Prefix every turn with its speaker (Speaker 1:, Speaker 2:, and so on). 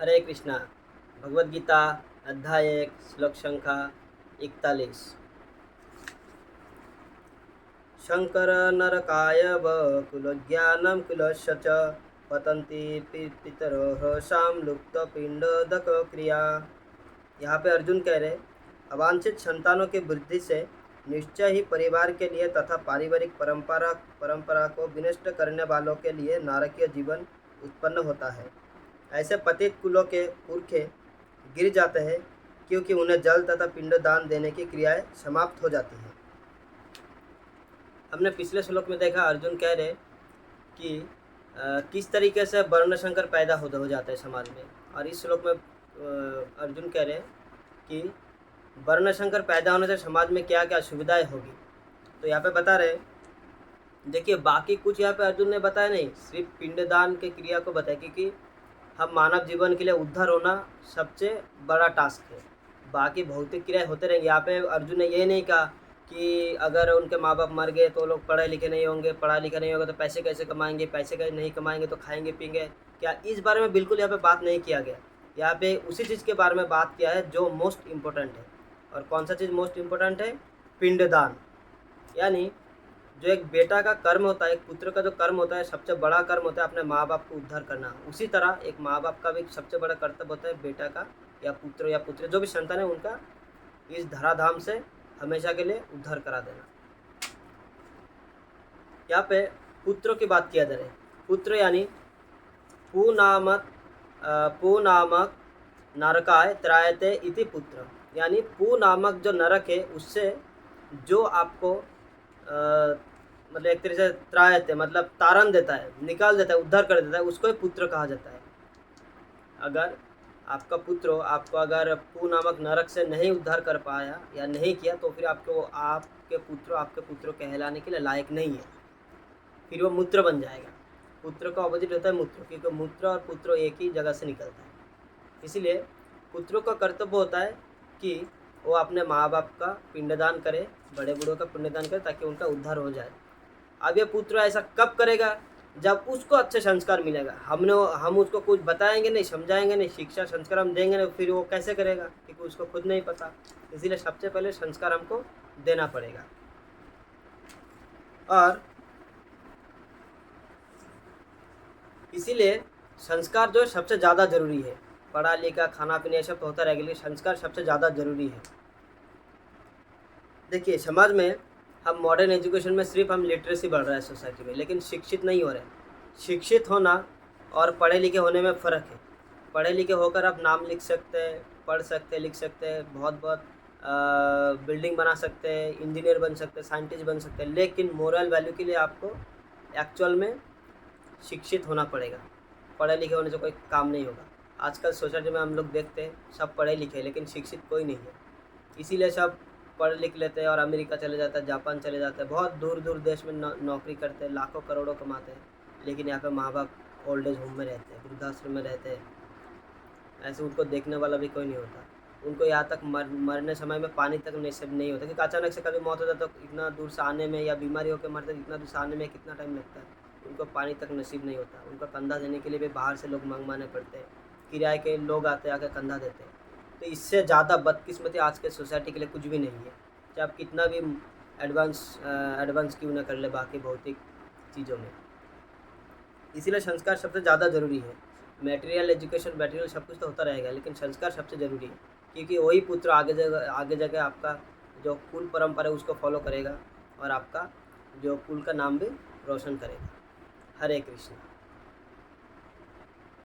Speaker 1: हरे कृष्णा। भगवद गीता अध्याय 1 श्लोक संख्या 41। शंकर नरकायव कुलज्ञानम कुलस्य च पतन्ति पितरो लुप्त पिंडोदक क्रिया। यहाँ पे अर्जुन कह रहे अवांछित संतानों की वृद्धि से निश्चय ही परिवार के लिए तथा पारिवारिक परंपरा को विनष्ट करने वालों के लिए नारकीय जीवन उत्पन्न होता है। ऐसे पतित कुलों के पुरखे गिर जाते हैं क्योंकि उन्हें जल तथा पिंड दान देने की क्रियाएं समाप्त हो जाती हैं। हमने पिछले श्लोक में देखा अर्जुन कह रहे कि किस तरीके से वर्ण संकर पैदा हो जाता है समाज में, और इस श्लोक में अर्जुन कह रहे कि वर्ण संकर पैदा होने से समाज में क्या क्या सुविधाएं होगी। तो यहाँ पे बता रहे, देखिए बाकी कुछ यहाँ पे अर्जुन ने बताया नहीं, सिर्फ पिंडदान के क्रिया को बताया क्योंकि हम मानव जीवन के लिए उद्धार होना सबसे बड़ा टास्क है। बाकी भौतिक क्रियाएं होते रहेंगे। यहाँ पे अर्जुन ने ये नहीं कहा कि अगर उनके माँ बाप मर गए तो लोग पढ़े लिखे नहीं होंगे, पढ़ा लिखा नहीं होगा तो पैसे कैसे कमाएंगे, पैसे कैसे नहीं कमाएंगे तो खाएंगे पीएंगे क्या, इस बारे में बिल्कुल यहाँ पे बात नहीं किया गया। यहाँ पे उसी चीज़ के बारे में बात किया है जो मोस्ट इम्पोर्टेंट है। और कौन सा चीज़ मोस्ट इम्पोर्टेंट है? पिंडदान। यानी जो एक बेटा का कर्म होता है, एक पुत्र का जो कर्म होता है, सबसे बड़ा कर्म होता है अपने माँ बाप को उद्धार करना। उसी तरह एक माँ बाप का भी सबसे बड़ा कर्तव्य होता है बेटा का या पुत्र जो भी संतान है उनका इस धराधाम से हमेशा के लिए उद्धार करा देना। यहाँ पे पुत्रों की बात किया जा रही है। पुत्र यानी पू नामक नरकाय त्रायते इति पुत्र, यानी पू नामक जो नरक है उससे जो आपको मतलब एक तरह से त्रायते मतलब तारण देता है, निकाल देता है, उद्धार कर देता है, उसको ही पुत्र कहा जाता है। अगर आपका पुत्र आपको अगर पू नामक नरक से नहीं उद्धार कर पाया या नहीं किया तो फिर आपके पुत्र कहलाने के लिए लायक नहीं है, फिर वो मूत्र बन जाएगा। पुत्र का ऑपोजिट होता है मूत्र, क्योंकि मूत्र और पुत्र एक ही जगह से निकलता है। इसीलिए पुत्रों का कर्तव्य होता है कि वो अपने माँ बाप का पिंडदान करे, बड़े बूढ़ों का पिंडदान करे ताकि उनका उद्धार हो जाए। अब ये पुत्र ऐसा कब करेगा? जब उसको अच्छे संस्कार मिलेगा। हम उसको कुछ बताएंगे नहीं, समझाएंगे नहीं, शिक्षा संस्कार हम देंगे नहीं, फिर वो कैसे करेगा? क्योंकि उसको खुद नहीं पता। इसीलिए सबसे पहले संस्कार हमको देना पड़ेगा। और इसीलिए संस्कार जो है सबसे ज़्यादा ज़रूरी है। पढ़ा लिखा खाना पीना ये सब तो होता रहेगा, लेकिन संस्कार सबसे ज़्यादा ज़रूरी है। देखिए समाज में हम मॉडर्न एजुकेशन में सिर्फ हम लिटरेसी बढ़ रहा है सोसाइटी में, लेकिन शिक्षित नहीं हो रहे। शिक्षित होना और पढ़े लिखे होने में फ़र्क है। पढ़े लिखे होकर आप नाम लिख सकते हैं, पढ़ सकते हैं, लिख सकते हैं, बहुत बिल्डिंग बना सकते हैं, इंजीनियर बन सकते हैं, साइंटिस्ट बन सकते हैं, लेकिन मोरल वैल्यू के लिए आपको एक्चुअल में शिक्षित होना पड़ेगा। पढ़े लिखे होने से कोई काम नहीं होगा। आजकल सोसाइटी में हम लोग देखते हैं सब पढ़े लिखे लेकिन शिक्षित कोई नहीं है। इसीलिए सब पढ़ लिख लेते हैं और अमेरिका चले जाते हैं, जापान चले जाते हैं, बहुत दूर दूर देश में नौकरी करते हैं, लाखों करोड़ों कमाते हैं, लेकिन यहाँ पे माँ बाप ओल्ड एज होम में रहते हैं, वृद्धाश्रम में रहते हैं। ऐसे उनको देखने वाला भी कोई नहीं होता। उनको यहाँ तक मरने समय में पानी तक नसीब नहीं होता, क्योंकि अचानक से कभी मौत होता है तो इतना दूर से आने में, या बीमारी होकर मरते इतना दूर से आने में कितना टाइम लगता है, उनको पानी तक नसीब नहीं होता। उनको कंधा देने के लिए भी बाहर से लोग मंगवाने पड़ते हैं, किराए के लोग आते आकर कंधा देते हैं। तो इससे ज़्यादा बदकिस्मती आज के सोसाइटी के लिए कुछ भी नहीं है, चाहे आप कितना भी एडवांस क्यों ना कर ले बाकी भौतिक चीज़ों में। इसीलिए संस्कार सबसे ज़्यादा ज़रूरी है। मटेरियल एजुकेशन मटेरियल सब कुछ तो होता रहेगा, लेकिन संस्कार सबसे ज़रूरी है, क्योंकि वही पुत्र आगे जाकर आपका जो कुल परंपरा है उसको फॉलो करेगा और आपका जो कुल का नाम भी रोशन करेगा। हरे कृष्ण।